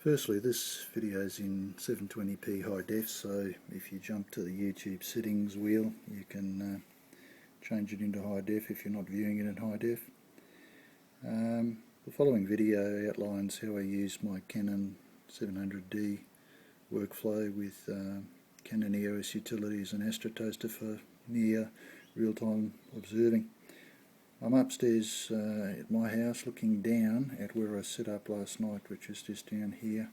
Firstly, this video is in 720p high def, so if you jump to the YouTube settings wheel you can change it into high def if you're not viewing it in high def. The following video outlines how I use my Canon 700D workflow with Canon Eos Utilities and AstroToaster for near real-time observing. I'm upstairs at my house looking down at where I set up last night, which is just down here.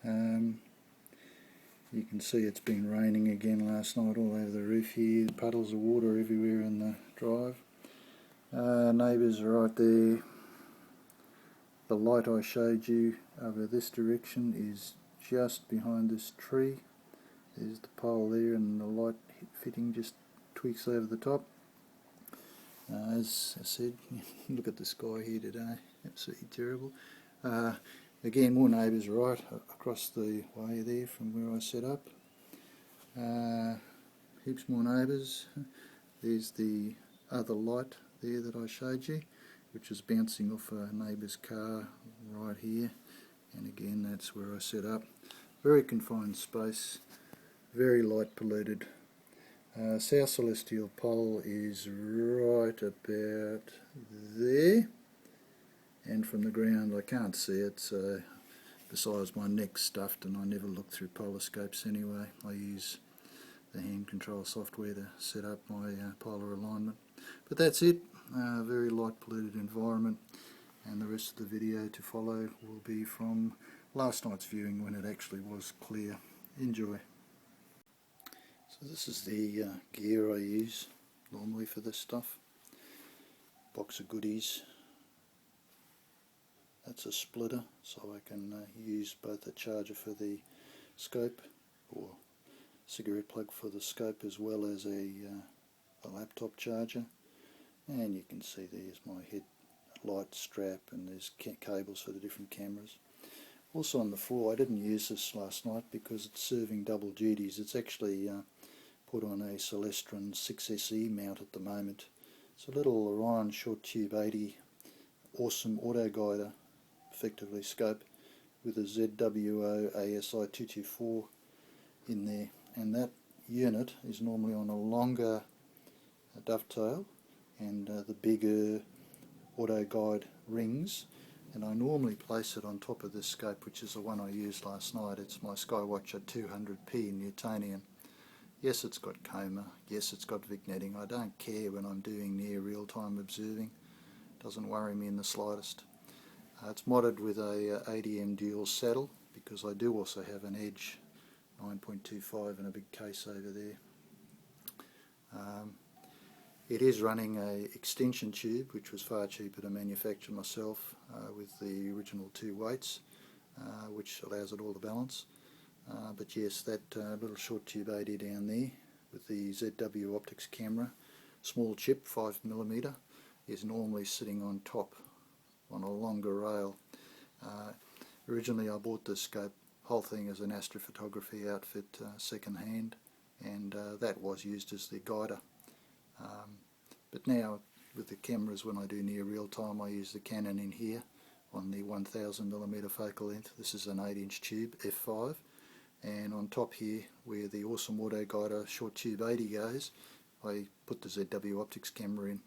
You can see it's been raining again last night all over the roof here, puddles of water everywhere in the drive. Neighbours are right there. The light I showed you over this direction is just behind this tree. There's the pole there and the light fitting just tweaks over the top. As I said, look at the sky here today, absolutely terrible. Again, more neighbours right across the way there from where I set up. Heaps more neighbours. There's the other light there that I showed you, which is bouncing off a neighbour's car right here. And again, that's where I set up. Very confined space, very light polluted. South Celestial Pole is right about there, and from the ground I can't see it, so besides my neck's stuffed and I never look through poloscopes anyway. I use the hand control software to set up my polar alignment. But that's it, very light polluted environment, and the rest of the video to follow will be from last night's viewing when it actually was clear. Enjoy. So this is the gear I use normally for this stuff. Box of goodies. That's a splitter, so I can use both a charger for the scope or cigarette plug for the scope, as well as a laptop charger. And you can see there's my headlight strap, and there's cables for the different cameras. Also on the floor, I didn't use this last night because it's serving double duties. It's actually put on a Celestron 6SE mount at the moment. It's a little Orion short tube 80 awesome auto guider, effectively scope, with a ZWO ASI 224 in there, and that unit is normally on a longer dovetail and the bigger auto guide rings, and I normally place it on top of this scope, which is the one I used last night. It's my Skywatcher 200p Newtonian. Yes, it's got coma, yes, it's got vignetting. I don't care when I'm doing near real-time observing. It doesn't worry me in the slightest. It's modded with a ADM dual saddle, because I do also have an Edge 9.25 and a big case over there. It is running a extension tube, which was far cheaper to manufacture myself, with the original 2 weights, which allows it all to balance. But yes, that little short tube 80 down there with the ZW optics camera, small chip 5mm, is normally sitting on top on a longer rail. Originally I bought this scope, whole thing as an astrophotography outfit, second hand, and that was used as the guider. But now with the cameras, when I do near real time, I use the Canon in here on the 1000mm focal length. This is an 8-inch tube, f5, and on top here where the awesome auto guider short tube 80 goes, I put the ZW optics camera in,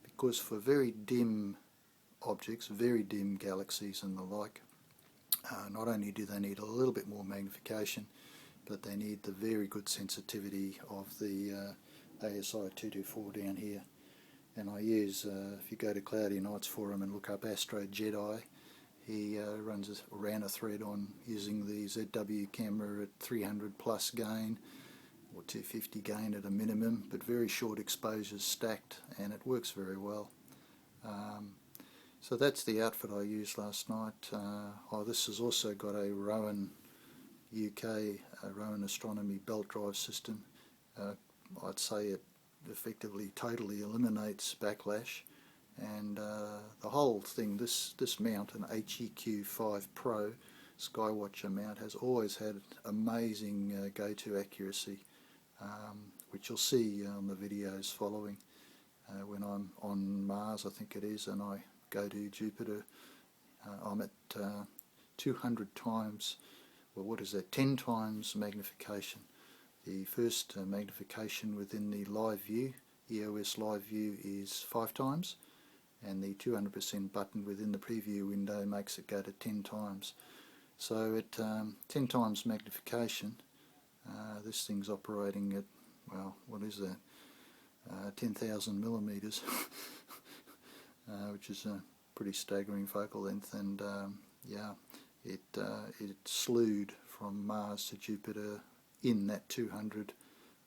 because for very dim objects, very dim galaxies and the like, not only do they need a little bit more magnification, but they need the very good sensitivity of the ASI 224 down here. And I use, if you go to Cloudy Nights forum and look up Astro Jedi, he ran a thread on using the ZW camera at 300 plus gain, or 250 gain at a minimum, but very short exposures stacked, and it works very well. So that's the outfit I used last night. This has also got a Rowan UK, Rowan Astronomy belt drive system. I'd say it effectively totally eliminates backlash, and the whole thing, this mount, an HEQ5 Pro Skywatcher mount, has always had amazing go-to accuracy, which you'll see on the videos following. When I'm on Mars, I think it is, and I go to Jupiter, I'm at 200 times, well, what is that, 10 times magnification. The first magnification within the live view, EOS live view, is 5 times, and the 200% button within the preview window makes it go to 10 times. So at 10 times magnification, this thing's operating at, well, what is that, 10,000 millimeters, which is a pretty staggering focal length, and yeah, it slewed from Mars to Jupiter in that 200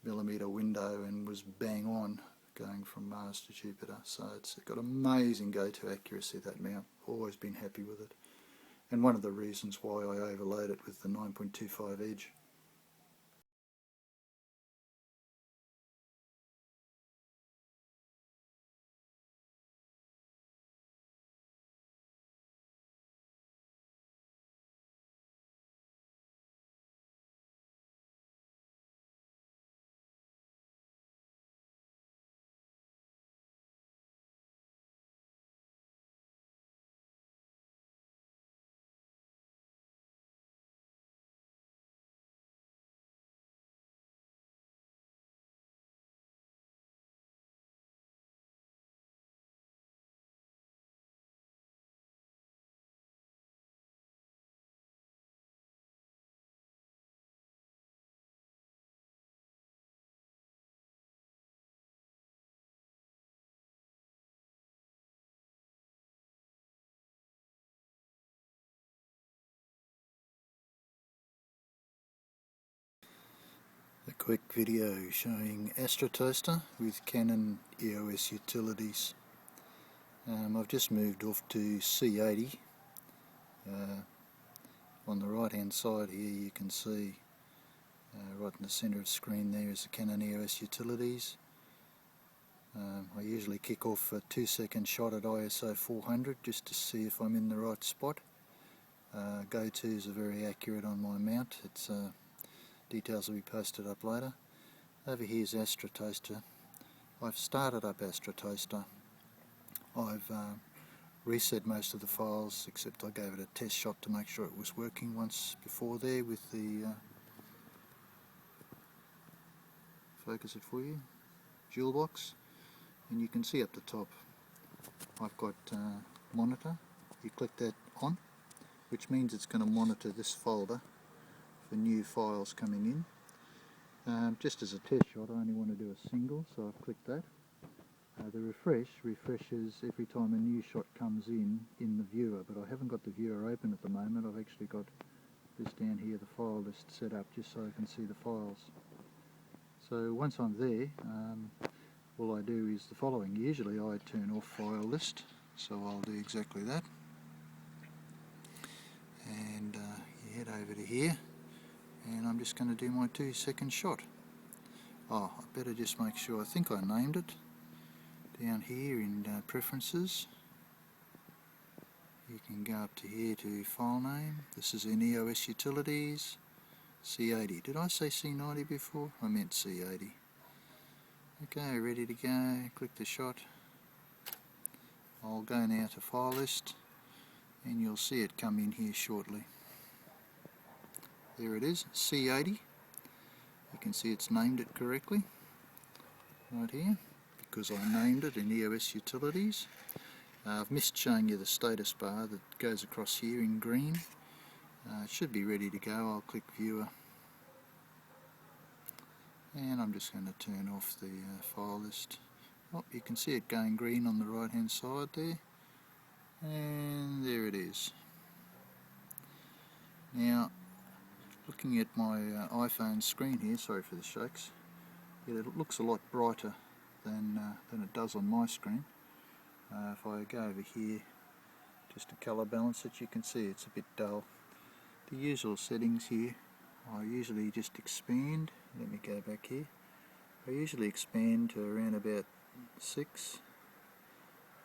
millimeter window and was bang on going from Mars to Jupiter. So it's got amazing go-to accuracy, that mount. Always been happy with it, and one of the reasons why I overlaid it with the 9.25 edge. A quick video showing AstroToaster with Canon EOS Utilities. I've just moved off to C80. On the right hand side here you can see right in the centre of the screen there is the Canon EOS Utilities. I usually kick off a 2-second shot at ISO 400 just to see if I'm in the right spot. Go-tos are very accurate on my mount. It's details will be posted up later. Over here is AstroToaster. I've started up AstroToaster. I've reset most of the files, except I gave it a test shot to make sure it was working once before there with the focus it for you, jewel box, and you can see up the top I've got monitor. You click that on, which means it's going to monitor this folder for new files coming in. Just as a test shot, I only want to do a single, so I've clicked that. The refreshes every time a new shot comes in the viewer, but I haven't got the viewer open at the moment. I've actually got this down here, the file list, set up just so I can see the files. So once I'm there, all I do is the following. Usually I turn off file list, so I'll do exactly that. And you head over to here, and I'm just going to do my 2-second shot. Oh, I better just make sure, I think I named it. Down here in preferences, you can go up to here to file name. This is in EOS Utilities, C80. Did I say C90 before? I meant C80. Okay, ready to go. Click the shot. I'll go now to file list, and you'll see it come in here shortly. There it is, C80. You can see it's named it correctly right here, because I named it in EOS Utilities. I've missed showing you the status bar that goes across here in green. It should be ready to go. I'll click viewer, and I'm just going to turn off the file list. Oh, you can see it going green on the right hand side there, and there it is. Now, looking at my iPhone screen here, sorry for the shakes, it looks a lot brighter than it does on my screen. If I go over here just to colour balance it, you can see it's a bit dull. The usual settings here, I usually just expand. Let me go back here. I usually expand to around about 6,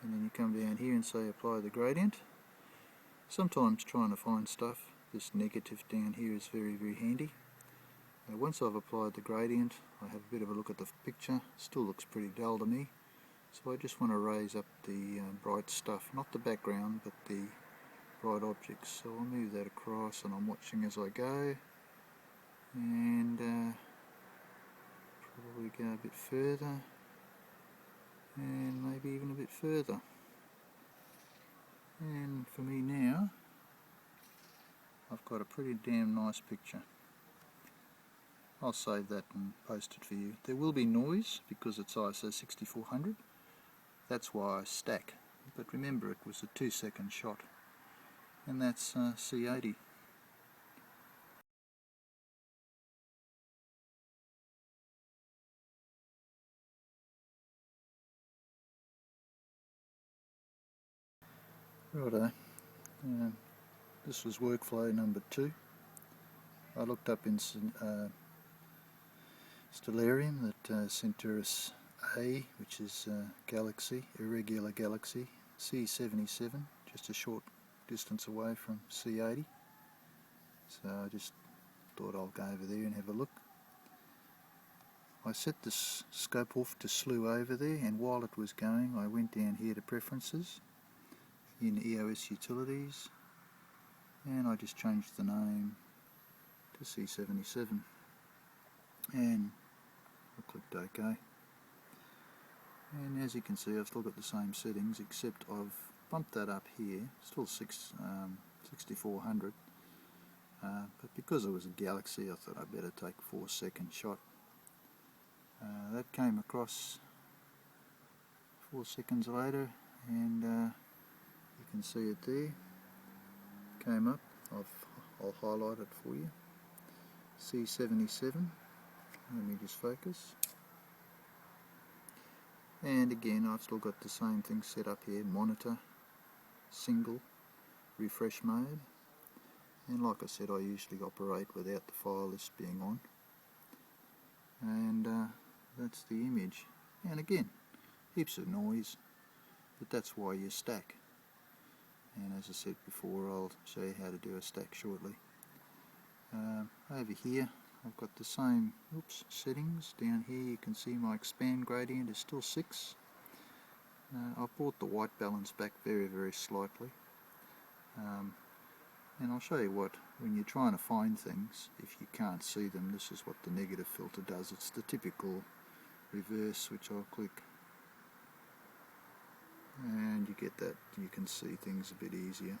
and then you come down here and say apply the gradient. Sometimes trying to find stuff, this negative down here is very, very handy. Now once I've applied the gradient, I have a bit of a look at the picture. Still looks pretty dull to me, so I just want to raise up the bright stuff, not the background but the bright objects. So I'll move that across and I'm watching as I go, and probably go a bit further and maybe even a bit further. And for me now, I've got a pretty damn nice picture. I'll save that and post it for you. There will be noise because it's ISO 6400. That's why I stack. But remember, it was a 2-second shot. And that's C80. Righto. This was workflow number 2. I looked up in Stellarium that Centaurus A, which is galaxy, irregular galaxy, C77, just a short distance away from C80. So I just thought I'll go over there and have a look. I set the scope off to slew over there, and while it was going I went down here to preferences in Eos Utilities, and I just changed the name to C77 and I clicked OK. And as you can see, I've still got the same settings, except I've bumped that up here, still 6400, but because it was a galaxy I thought I'd better take a 4-second shot. That came across 4 seconds later, and you can see it there, came up. I'll highlight it for you. C77, let me just focus. And again, I've still got the same thing set up here, monitor, single, refresh mode, and like I said, I usually operate without the file list being on, and that's the image. And again, heaps of noise, but that's why you stack. And as I said before, I'll show you how to do a stack shortly. Over here I've got the same settings. Down here you can see my expand gradient is still 6. I've brought the white balance back very slightly, and I'll show you what, when you're trying to find things, if you can't see them, this is what the negative filter does. It's the typical reverse, which I'll click, and you get that, you can see things a bit easier.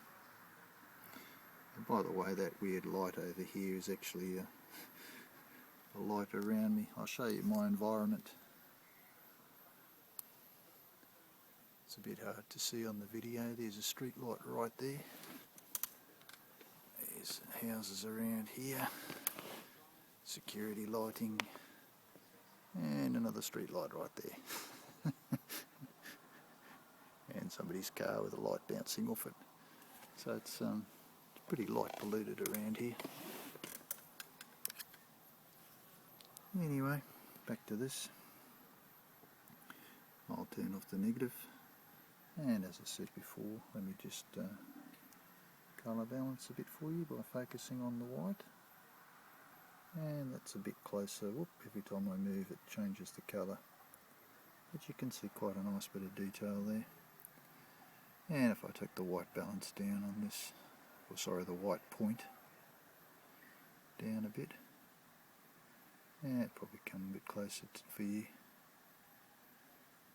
And by the way, that weird light over here is actually a light around me. I'll show you my environment. It's a bit hard to see on the video. There's a street light right there. There's houses around here, security lighting, and another street light right there. And somebody's car with a light bouncing off it. So it's pretty light polluted around here. Anyway, back to this. I'll turn off the negative, and as I said before, let me just colour balance a bit for you by focusing on the white, and that's a bit closer. Whoop, every time I move it changes the colour, but you can see quite a nice bit of detail there. And if I take the white balance down on this, or sorry, the white point down a bit, and it'll probably come a bit closer for you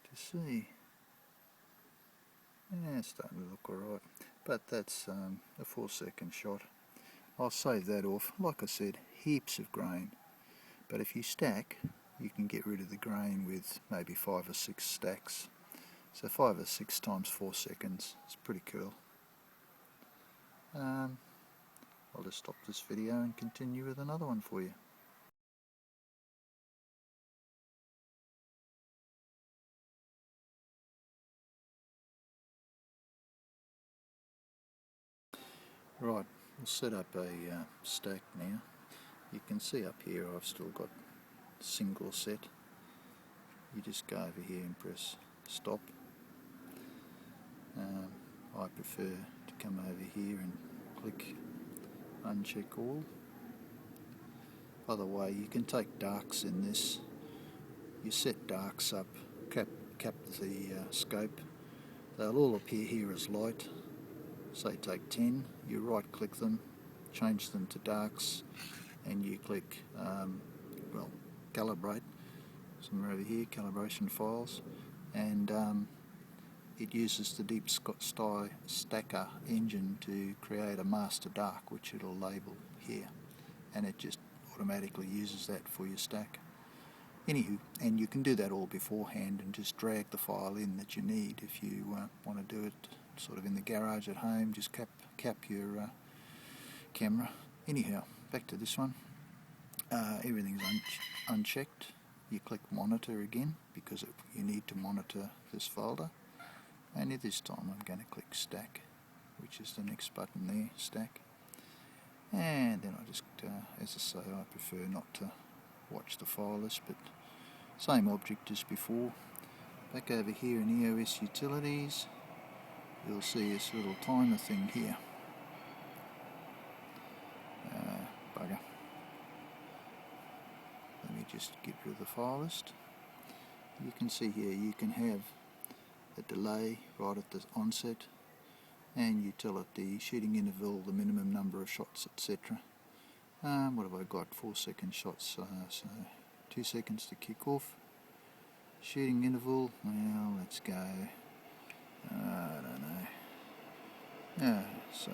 to see. Yeah, it's starting to look alright, but that's a 4-second shot. I'll save that off. Like I said, heaps of grain, but if you stack, you can get rid of the grain with maybe 5 or 6 stacks. So 5 or 6 times 4 seconds, it's pretty cool. I'll just stop this video and continue with another one for you. Right, we'll set up a stack now. You can see up here I've still got single set. You just go over here and press stop. I prefer to come over here and click uncheck all. By the way, you can take darks in this. You set darks up, cap the scope. They'll all appear here as light, say take 10, you right click them, change them to darks, and you click well, calibrate. Somewhere over here, calibration files, and it uses the deep sky stacker engine to create a master dark, which it'll label here, and it just automatically uses that for your stack. Anywho, and you can do that all beforehand and just drag the file in that you need. If you want to do it sort of in the garage at home, just cap your camera. Anyhow, back to this one. Everything's unchecked. You click monitor again because you need to monitor this folder, and at this time I'm going to click stack, which is the next button there, stack, and then I just, as I say, I prefer not to watch the file list, but same object as before. Back over here in Eos Utilities, you'll see this little timer thing here. Bugger. Let me just get rid of the file list. You can see here you can have a delay right at the onset, and you tell it the shooting interval, the minimum number of shots, etc. What have I got? 4-second shots, so 2 seconds to kick off. Shooting interval, well, let's go, I don't know, so,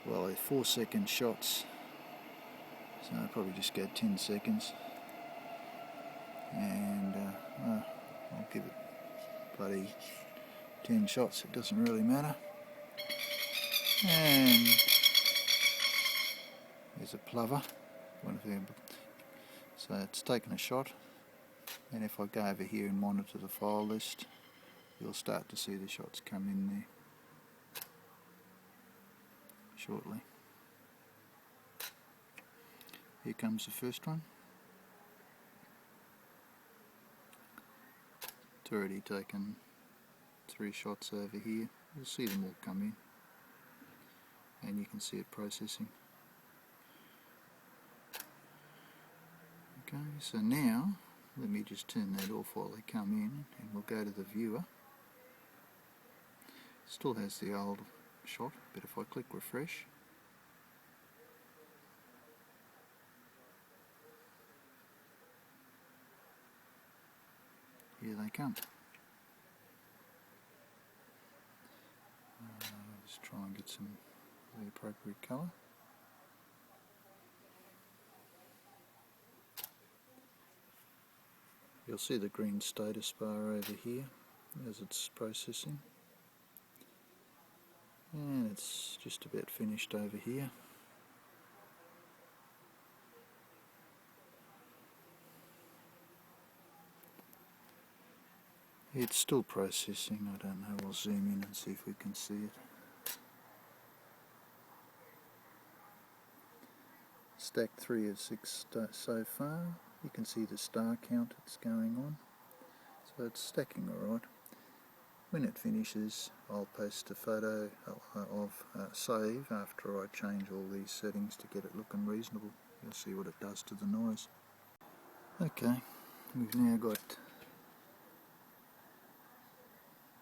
well, 4-second shots, so I'll probably just go 10 seconds, and I'll give it bloody 10 shots, it doesn't really matter. And there's a plover, so it's taken a shot, and if I go over here and monitor the file list, you'll start to see the shots come in there shortly. Here comes the first one. It's already taken 3 shots over here. You'll see them all come in, and you can see it processing. Okay, so now let me just turn that off while they come in, and we'll go to the viewer. Still has the old shot, but if I click refresh, here they come. Let's try and get some of the appropriate colour. You'll see the green status bar over here as it's processing, and it's just about finished over here. It's still processing, I don't know, we'll zoom in and see if we can see it. Stack 3 of 6 so far. You can see the star count that's going on, so it's stacking alright. When it finishes, I'll post a photo of save after I change all these settings to get it looking reasonable. You'll see what it does to the noise. Okay, we've now got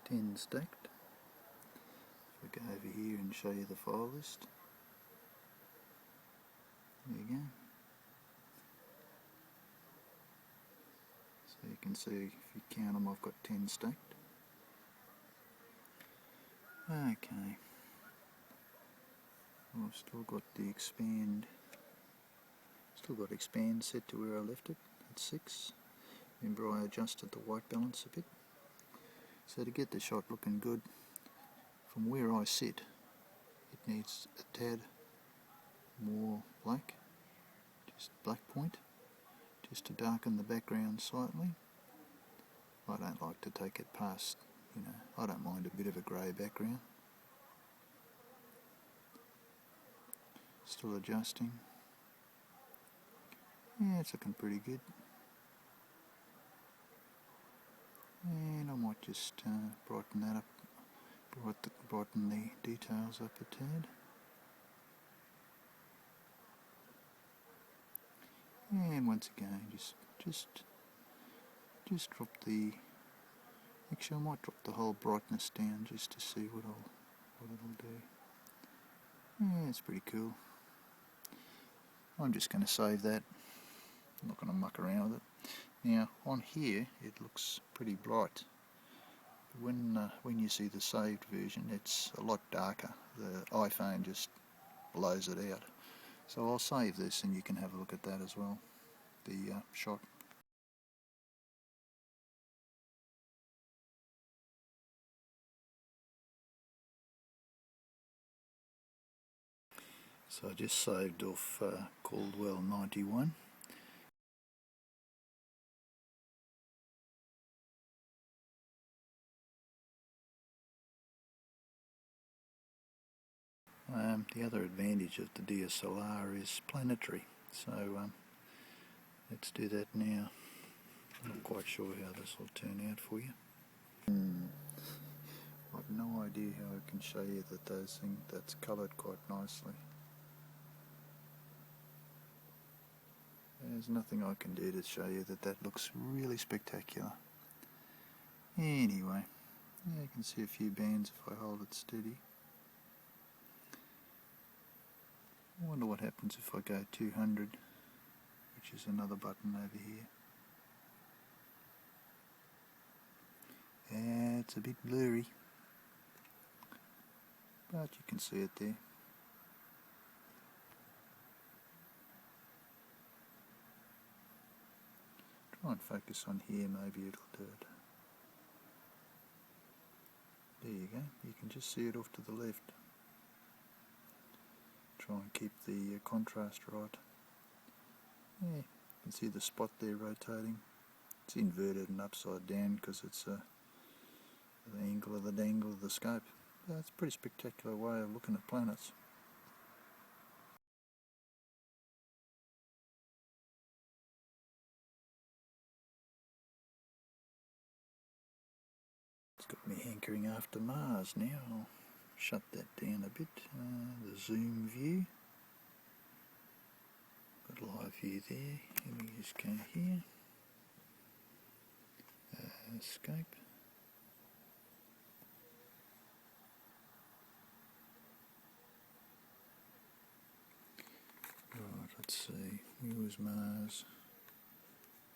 10 stacked. If I go over here and show you the file list, there you go. So you can see, if you count them, I've got 10 stacked. Okay, well, I've still got the expand set to where I left it at 6. Remember, I adjusted the white balance a bit. So to get the shot looking good, from where I sit, it needs a tad more black, just black point, just to darken the background slightly. I don't like to take it past, I don't mind a bit of a grey background. Still adjusting. Yeah, it's looking pretty good. And I might just brighten that up, brighten the details up a tad. And once again, just drop the. Actually, I might drop the whole brightness down just to see what I'll what it'll do. Yeah, it's pretty cool. I'm just going to save that. I'm not going to muck around with it. Now on here it looks pretty bright. When you see the saved version, it's a lot darker. The iPhone just blows it out. So I'll save this and you can have a look at that as well, the shot. So I just saved off Caldwell 91. The other advantage of the DSLR is planetary, so let's do that now. I'm not quite sure how this will turn out for you. I've no idea how I can show you that's coloured quite nicely. There's nothing I can do to show you that looks really spectacular. Anyway, yeah, you can see a few bands if I hold it steady. I wonder what happens if I go 200, which is another button over here. Yeah, it's a bit blurry, but you can see it there. Try and focus on here, maybe it'll do it. There you go, you can just see it off to the left. Try and keep the contrast right. Yeah, you can see the spot there rotating. It's inverted and upside down because it's the angle of the dangle of the scope. That's a pretty spectacular way of looking at planets. It's got me hankering after Mars now. I'll shut that down a bit. The zoom view. Got live view there. Let me just go here. Scope. Right, let's see. Where was Mars?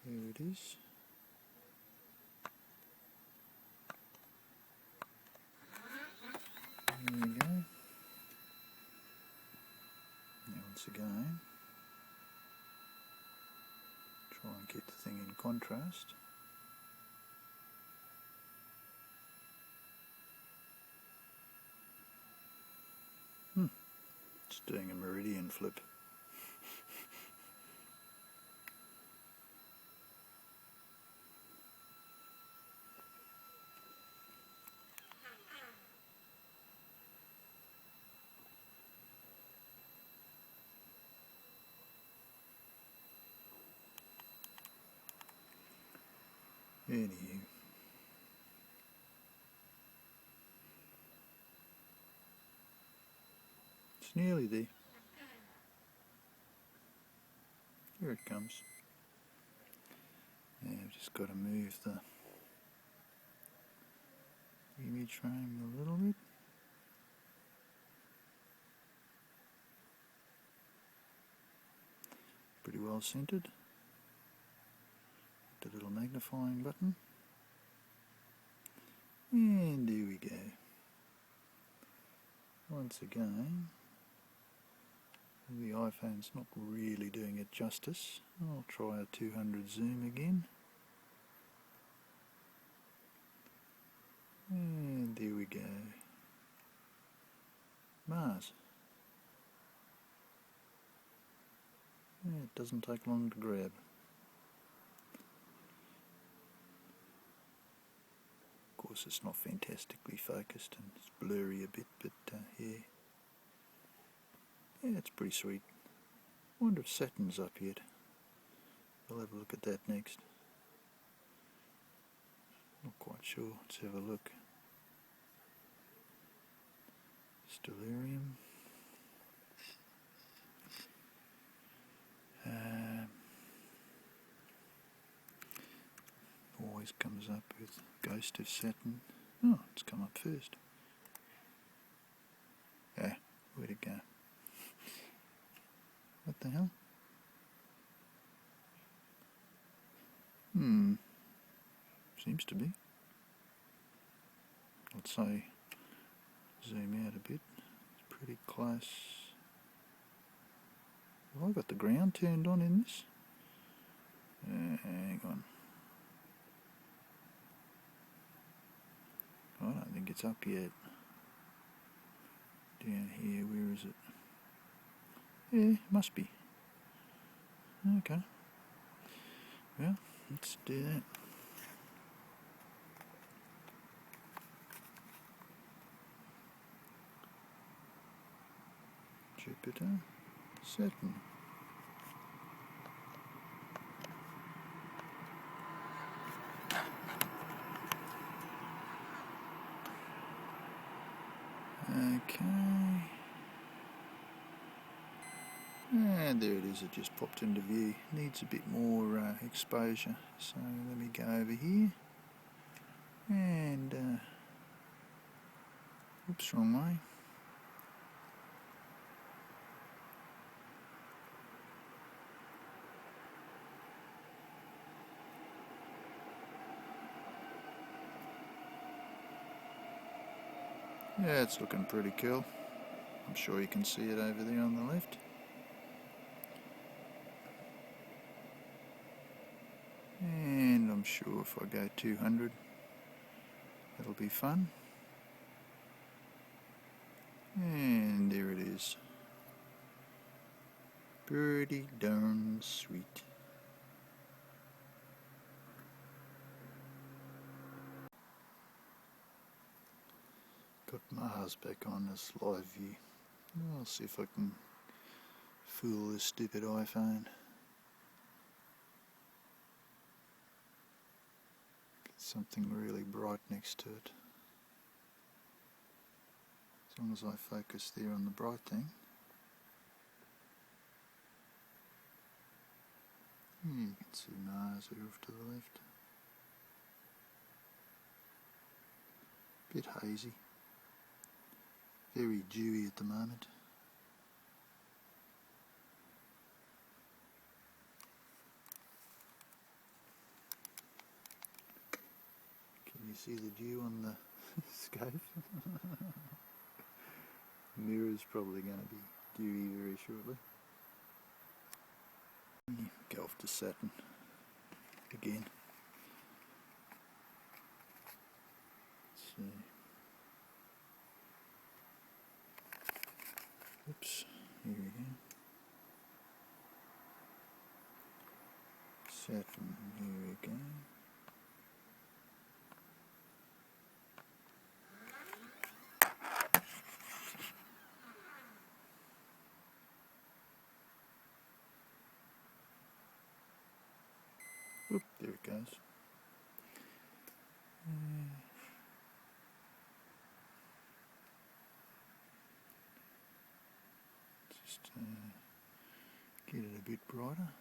There it is. There we go. Now once again, try and get the thing in contrast. It's doing a meridian flip. Anywho, it's nearly there. Here it comes. Yeah, I've just got to move the image frame a little bit. Pretty well centered. The little magnifying button. And there we go. Once again, the iPhone's not really doing it justice. I'll try a 200 zoom again. And there we go. Mars. Yeah, it doesn't take long to grab. Of course it's not fantastically focused and it's blurry a bit, but yeah. Yeah, it's pretty sweet. I wonder if Saturn's up yet. I'll have a look at that next. Not quite sure. Let's have a look. Stellarium. Always comes up with Ghost of Saturn. Oh, it's come up first. Where'd it go? What the hell? Seems to be. I'd say zoom out a bit. It's pretty close. Have I got the ground turned on in this? Hang on. I don't think it's up yet. Down here, where is it? Yeah, must be. Okay. Well, let's do that. Jupiter, Saturn. Okay. And there it is, it just popped into view. Needs a bit more exposure. So let me go over here. And, oops, wrong way. Yeah, it's looking pretty cool. I'm sure you can see it over there on the left. And I'm sure if I go 200, it'll be fun. And there it is. Pretty darn sweet. Got Mars back on this live view. I'll see if I can fool this stupid iPhone. Get something really bright next to it. As long as I focus there on the bright thing. You can see Mars there off to the left. Bit hazy. Very dewy at the moment. Can you see the dew on the scope? Mirror's probably going to be dewy very shortly. Go off to Saturn again. Let's see. Oops, here we go. Saturn, here we go. Oop, there it goes. Just get it a bit brighter.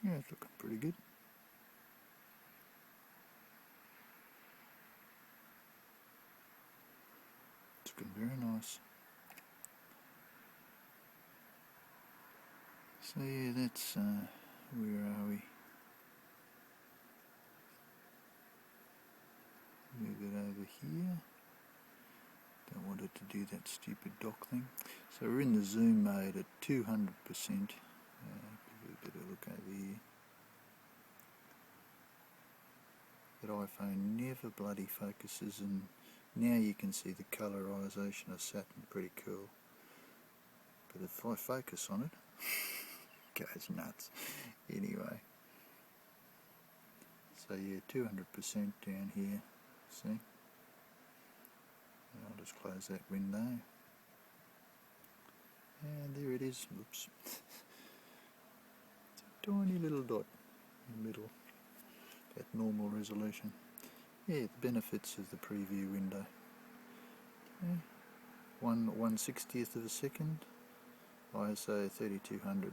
Yeah, it's looking pretty good. It's looking very nice. So yeah, that's, where are we? Move it over here. Don't want it to do that stupid dock thing. So we're in the zoom mode at 200%. Give it a bit of a look over here. That iPhone never bloody focuses, and now you can see the colorization of Saturn, pretty cool. But if I focus on it, it goes nuts. Anyway, so yeah, 200% down here, see? And I'll just close that window. And there it is, whoops. It's a tiny little dot in the middle, at normal resolution. Yeah, the benefits of the preview window. Yeah, 1/160th of a second, ISO 3200.